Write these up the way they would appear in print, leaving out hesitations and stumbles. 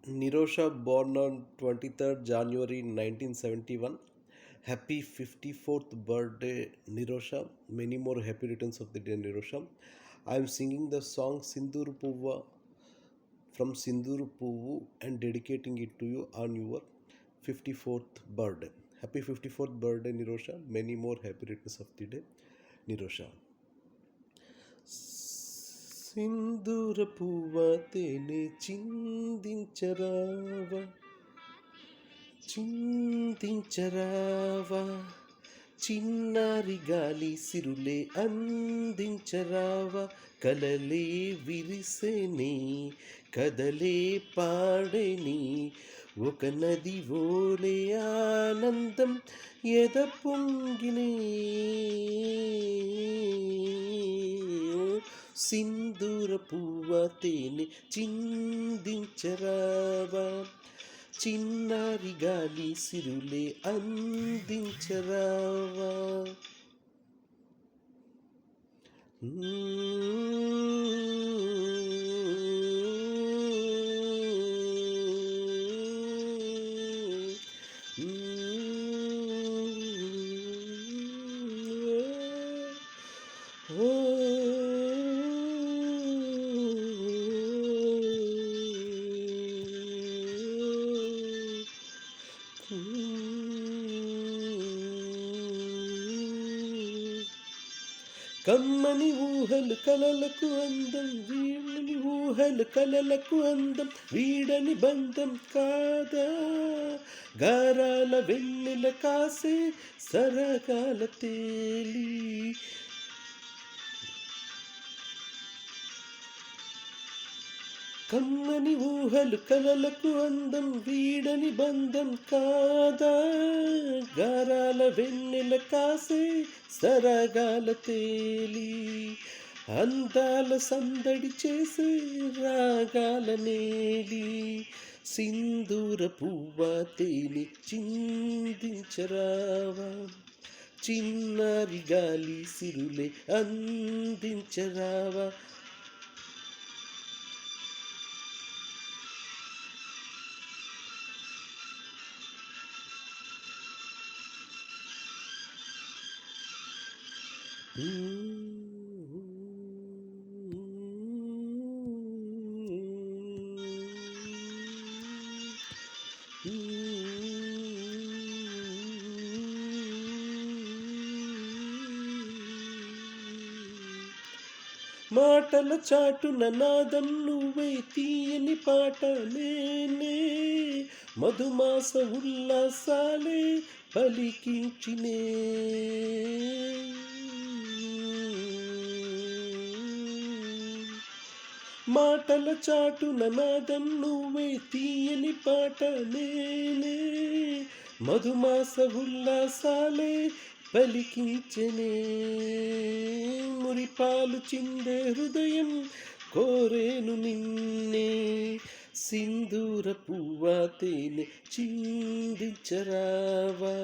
Nirosha, born on 23rd January 1971. Happy 54th birthday, Nirosha. Many more happy returns of the day, Nirosha. I am singing the song Sindur Puva from Sindur Puvu and dedicating it to you on your 54th birthday. Happy 54th birthday, Nirosha. Many more happy returns of the day, Nirosha. సింధూర పువ్వ తేనె చిందించరావా చిందించరావా చిన్నారి గాలి సిరులే అందించరావా కలలే విరిసేని కదలే పాడేని ఒక నది ఓలే ఆనందం ఎద పొంగినే సింధూర పువ్వ తేనె చిందించరావా చిన్నారి గాలి సిరులే అందించరావా. కమ్మని ఊహలు కలలకు అందం వీడని ఊహలు కలలకు అందం వీడని బంధం కాదా గారాల వెన్నెల కాసే సరగాల తేలి కమ్మని ఊహలు కలలకు అందం వీడని బంధం కాదా గారాల వెన్నెల కాసే సరగాల తేలి అందాల సందడి చేసే రాగాల నేలి సింధూర పువ్వ తేలి చిందించరావా చిన్నారి గాలి సిరులే అందించరావా. మాటల చాటున నాదం నువ్వే తీయని పాట నేనే మధుమాస ఉల్లాసాలే పలికించినే మాటల చాటున నాదం నువ్వే తీయని పాట నేనే మధుమాస ఉల్లాసాలే పలికించనే మురిపాలు చిందే హృదయం కోరేను నిన్నే సింధూర పువ్వ తేనె చిందించరావా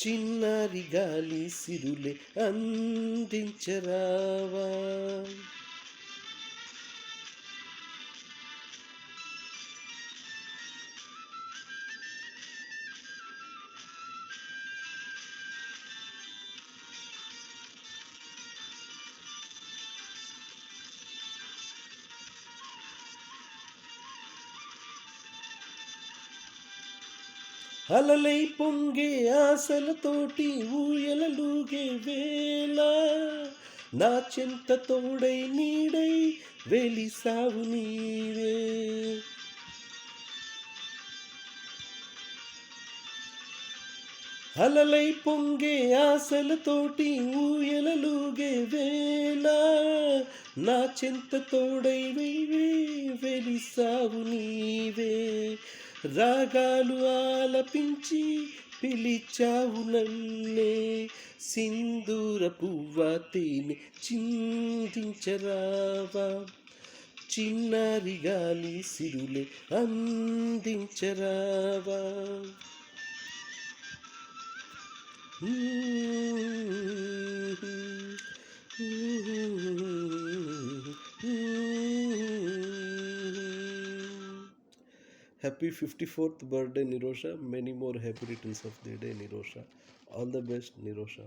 చిన్నారి గాలి సిరులే అందించరావా. అలలై పొంగే ఆశలతోటి ఊయలలుగే వేళ నా చెంత తోడై నీడై వెలిసావు నీవే అలలై పొంగే ఆశలతోటి ఊయలలుగే వేళ నా చెంత తోడై వెలిసావు నీవే రాగాలు ఆలపించి పిలిచావు నన్నే సింధూర పువ్వ తేనె చిందించరావా చిన్నారి గాలి సిరులే అందించరావా. Happy 54th birthday, Nirosha. Many more happy returns of the day, Nirosha. All the best, Nirosha.